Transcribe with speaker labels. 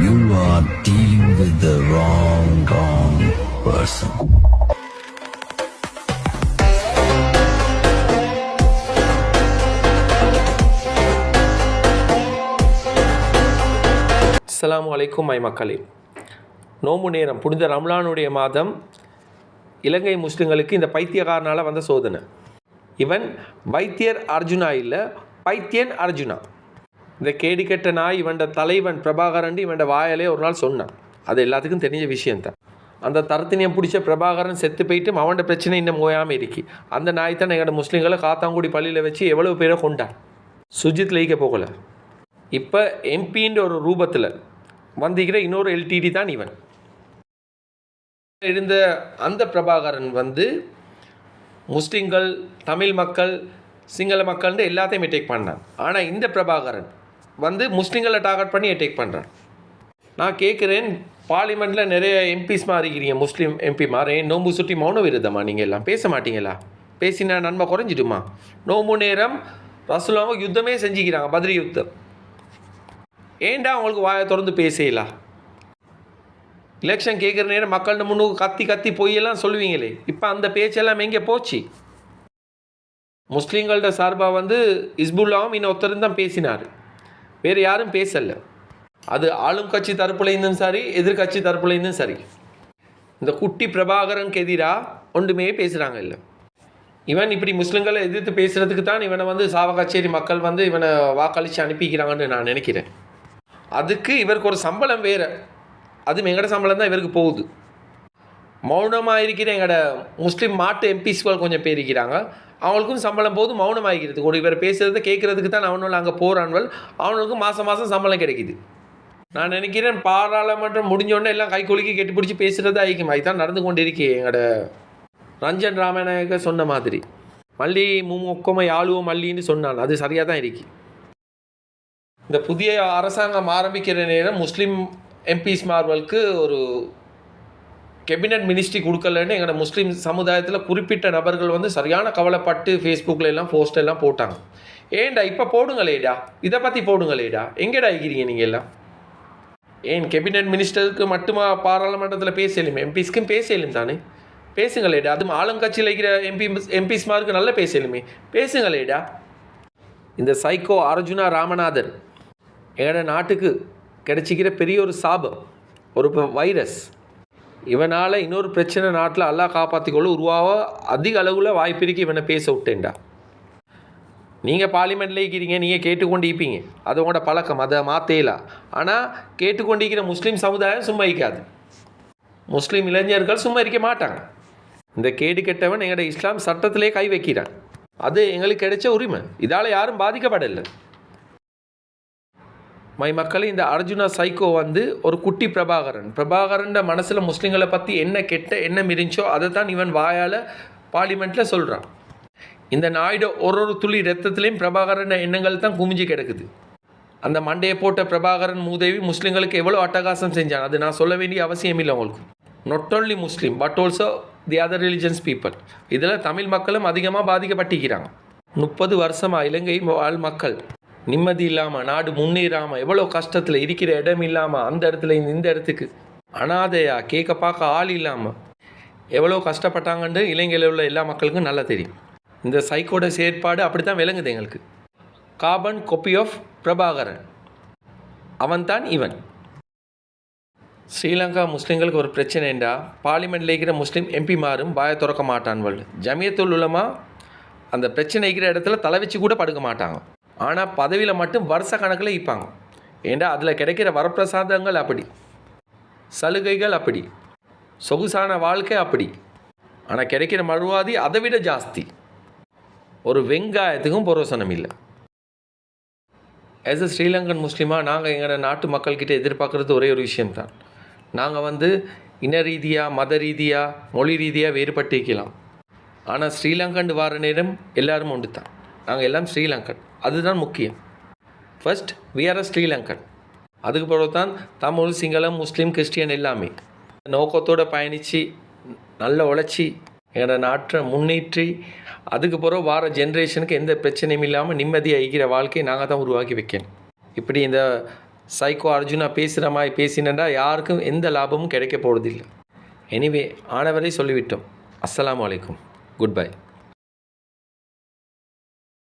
Speaker 1: You are dealing with the wrong person.
Speaker 2: அஸ்ஸலாமு அலைக்கும் மக்களே. நோம்பு நேரம், புனித ரம்லானுடைய மாதம். இலங்கை முஸ்லிம்களுக்கு இந்த பைத்தியக்காரனால் வந்த சோதனை. இவன் வைத்தியர் அர்ஜுனா இல்லை, பைத்தியன் அர்ஜுனா. இந்த கேடிக்கட்ட நாய் இவன்ட தலைவன் பிரபாகரன் இவன்ட வாயாலே ஒரு நாள் சொன்னான். அது எல்லாத்துக்கும் தெரிஞ்ச விஷயந்தான். அந்த தரத்தினியம் பிடிச்ச பிரபாகரன் செத்து போயிட்டு அவன்ட பிரச்சனை இன்னும் ஓயாமல் இருக்கி. அந்த நாய் தான் எங்களோட முஸ்லீம்களை காத்தாங்குடி பள்ளியில் வச்சு எவ்வளோ பேரை கொண்டான். சுஜித் லைக்க போகலை. இப்போ எம்பின்ற ஒரு ரூபத்தில் வந்திக்கிற இன்னொரு எல்டிடி தான் இவன். இருந்த அந்த பிரபாகரன் முஸ்லிம்கள், தமிழ் மக்கள், சிங்கள மக்கள்னு எல்லாத்தையும் அட்டாக் பண்ணான். ஆனால் இந்த பிரபாகரன் முஸ்லிம்களை டார்கெட் பண்ணி அட்டாக் பண்ணுறான். நான் கேட்குறேன், பார்லிமெண்ட்டில் நிறைய எம்பிஸ் இருக்கிறீங்க, முஸ்லீம் எம்பி ஏன் நோம்பு சுட்டி மௌன விருதமா? நீங்கள் எல்லாம் பேச மாட்டீங்களா? பேசினா நன்மை குறைஞ்சிடுமா? நோம்பு நேரம் ரசூலுல்லாஹ் யுத்தமே செஞ்சுக்கிறாங்க, பத்ரி யுத்தம். ஏண்டா அவங்களுக்கு வாயை திறந்து பேசலாம்? எலெக்ஷன் கேட்குற நேரம் மக்கள்கிட்ட முன்னுக்கு கத்தி கத்தி பொய்யெல்லாம் சொல்லுவீங்களே, இப்போ அந்த பேச்செல்லாம் எங்கே போச்சு? முஸ்லீம்கள்ட சார்பாக இஸ்புல்லாவும் இன்னொருத்தரும் தான் பேசினார், வேறு யாரும் பேசலை. அது ஆளும் கட்சி தரப்புலேருந்தும் சரி, எதிர்கட்சி தரப்புலேருந்தும் சரி. இந்த குட்டி பிரபாகரனுக்கு எதிராக ஒன்றுமே பேசுகிறாங்க இல்லை. இவன் இப்படி முஸ்லீம்களை எதிர்த்து பேசுகிறதுக்கு தான் இவனை சாவகச்சேரி மக்கள் இவனை வாக்களித்து அனுப்பிக்கிறாங்கன்னு நான் நினைக்கிறேன். அதுக்கு இவருக்கு ஒரு சம்பளம் வேறு, அதுவும் எங்களோட சம்பளம் தான் இவருக்கு போகுது. மௌனமாக இருக்கிற எங்களோட முஸ்லீம் மாட்டு எம்பிஸ்கள் கொஞ்சம் பேர் இருக்கிறாங்க, அவங்களுக்கும் சம்பளம் போகுது மௌனமாக இருக்கிறதுக்கு. ஒரு இவர் பேசுகிறத கேட்குறதுக்கு தான் அவனும் அங்கே போகிறான்வல், அவனுக்கும் மாதம் மாதம் சம்பளம் கிடைக்குது. நான் நினைக்கிறேன் பாராளுமன்றம் முடிஞ்சோடனே எல்லாம் கைகொலுக்கி கெட்டி பிடிச்சி பேசுகிறது ஆகிக்கும். அதுதான் நடந்து கொண்டு இருக்கே. எங்களோட ரஞ்சன் ராமநாயக சொன்ன மாதிரி மல்லி மும்மொக்கமை ஆளுவோம் மல்லின்னு சொன்னான், அது சரியாக தான் இருக்கு. இந்த புதிய அரசாங்கம் ஆரம்பிக்கிற நேரம் முஸ்லீம் எம்பிஸ்மார்களுக்கு ஒரு கேபினட் மினிஸ்ட்ரி கொடுக்கலன்னு எங்களோட முஸ்லீம் சமுதாயத்தில் குறிப்பிட்ட நபர்கள் சரியான கவலைப்பட்டு ஃபேஸ்புக்கில் எல்லாம் போஸ்ட் எல்லாம் போட்டாங்க. ஏண்டா இப்போ போடுங்களேடா, இதை பற்றி போடுங்களேடா, எங்கேடா இருக்கிறீங்க நீங்கள் எல்லாம்? ஏன் கேபினட் மினிஸ்டருக்கு மட்டுமா பாராளுமன்றத்தில் பேசலுமே? எம்பிஸ்க்கும் பேசலும் தானே, பேசுங்களேடா. அதுவும் ஆளுங்கட்சியில் இருக்கிற எம்பிஸ்மாருக்கு நல்லா பேசலுமே, பேசுங்களேடா. இந்த சைக்கோ அர்ஜுனா ராமநாதன் எங்களோட நாட்டுக்கு கிடைச்சிக்கிற பெரிய ஒரு சாபம், ஒரு வைரஸ். இவனால் இன்னொரு பிரச்சனை நாட்டில் அல்லா காப்பாற்றிக்கொள்ள உருவாக அதிக அளவில் வாய்ப்பிருக்கு. இவனை பேச விட்டேன்டா. நீங்கள் பார்லிமெண்ட்டில் இருக்கிறீங்க, நீங்கள் கேட்டுக்கொண்டு இருப்பீங்க, அது உங்களோட பழக்கம், அதை மாற்றலாம். ஆனால் கேட்டுக்கொண்டிருக்கிற முஸ்லீம் சமுதாயம் சும்மா இருக்காது, முஸ்லீம் இளைஞர்கள் சும்மா இருக்க மாட்டாங்க. இந்த கேடு கெட்டவன் எங்களோட இஸ்லாம் சட்டத்திலே கை வைக்கிறான், அது எங்களுக்கு கிடைச்ச உரிமை, இதால் யாரும் பாதிக்கப்படலை. மக்களே, இந்த அர்ஜுனா சைக்கோ ஒரு குட்டி பிரபாகரன் மனசில் முஸ்லீம்களை பற்றி என்ன கெட்ட எண்ணம் இருந்துச்சோ அதை தான் இவன் வாயால் பார்லிமெண்ட்டில் சொல்கிறான். இந்த நாயுட ஒரு துளி ரத்தத்துலேயும் பிரபாகரன் எண்ணங்கள் தான் குமிஞ்சு கிடக்குது. அந்த மண்டையை போட்ட பிரபாகரன் மூதேவி முஸ்லீம்களுக்கு எவ்வளோ அட்டகாசம் செஞ்சான், அது நான் சொல்ல வேண்டிய அவசியம் இல்லை உங்களுக்கு. Not only Muslim but also the other religions people. இதில் தமிழ் மக்களும் அதிகமாக பாதிக்கப்பட்டிருக்கிறாங்க. 30 வருஷமாக இலங்கை வாழ் மக்கள் நிம்மதி இல்லாமல், நாடு முன்னேறாமல், எவ்வளோ கஷ்டத்தில், இருக்கிற இடம் இல்லாமல், அந்த இடத்துல இந்த இடத்துக்கு அனாதையா கேட்க பார்க்க ஆள் இல்லாமல் எவ்வளோ கஷ்டப்பட்டாங்கன்னு இலங்கையில் உள்ள எல்லா மக்களுக்கும் நல்லா தெரியும். இந்த சைக்கோட செயற்பாடு அப்படி தான் விளங்குது எங்களுக்கு. கார்பன் காப்பி ஆஃப் பிரபாகரன், அவன் தான் இவன். ஸ்ரீலங்கா முஸ்லீம்களுக்கு ஒரு பிரச்சனைண்டா பார்லிமெண்ட்டில் இருக்கிற முஸ்லீம் எம்பி மாறும் வாயை திறக்க மாட்டான். ஜமியத்துல் உலமா அந்த பிரச்சனை இருக்கிற இடத்துல தலை வச்சு கூட படுக்க மாட்டாங்க. ஆனால் பதவியில் மட்டும் வருஷ கணக்கில் இருப்பாங்க. ஏண்டா அதில் கிடைக்கிற வரப்பிரசாதங்கள் அப்படி, சலுகைகள் அப்படி, சொகுசான வாழ்க்கை அப்படி. ஆனால் கிடைக்கிற மறுவாதி அதை விட ஜாஸ்தி. ஒரு வெங்காயத்துக்கும் புரோசனம் இல்லை. ஆஸ் அ ஸ்ரீலங்கன் முஸ்லீமாக நாங்கள் எங்களோட நாட்டு மக்கள்கிட்ட எதிர்பார்க்குறது ஒரே ஒரு விஷயம்தான். நாங்கள் இன ரீதியாக, மத ரீதியாக, மொழி ரீதியாக வேறுபட்டிருக்கலாம். ஆனால் ஸ்ரீலங்கன் வார நேரம் எல்லோரும் ஒன்று தான். நாங்கள் எல்லாம் ஸ்ரீலங்கன், அதுதான் முக்கியம். ஃபர்ஸ்ட் வி ஆர் அ ஸ்ரீலங்கன். அதுக்கு பிறகு தான் தமிழ், சிங்களம், முஸ்லீம், கிறிஸ்டியன் எல்லாமே நோக்கத்தோடு பயணித்து நல்ல உழைச்சி எங்களோட நாட்டை முன்னேற்றி அதுக்கு பிறகு வார ஜென்ரேஷனுக்கு எந்த பிரச்சனையும் இல்லாமல் நிம்மதியாக இருக்கிற வாழ்க்கையை நாங்கள் தான் உருவாக்கி வைக்கணும். இப்படி இந்த சைக்கோ அர்ஜுனா பேசுகிற மாதிரி பேசினேன்டா யாருக்கும் எந்த லாபமும் கிடைக்க போகிறதில்லை. எனிவே ஆனவரை சொல்லிவிட்டோம். அஸ்ஸலாமு அலைக்கும். Good bye.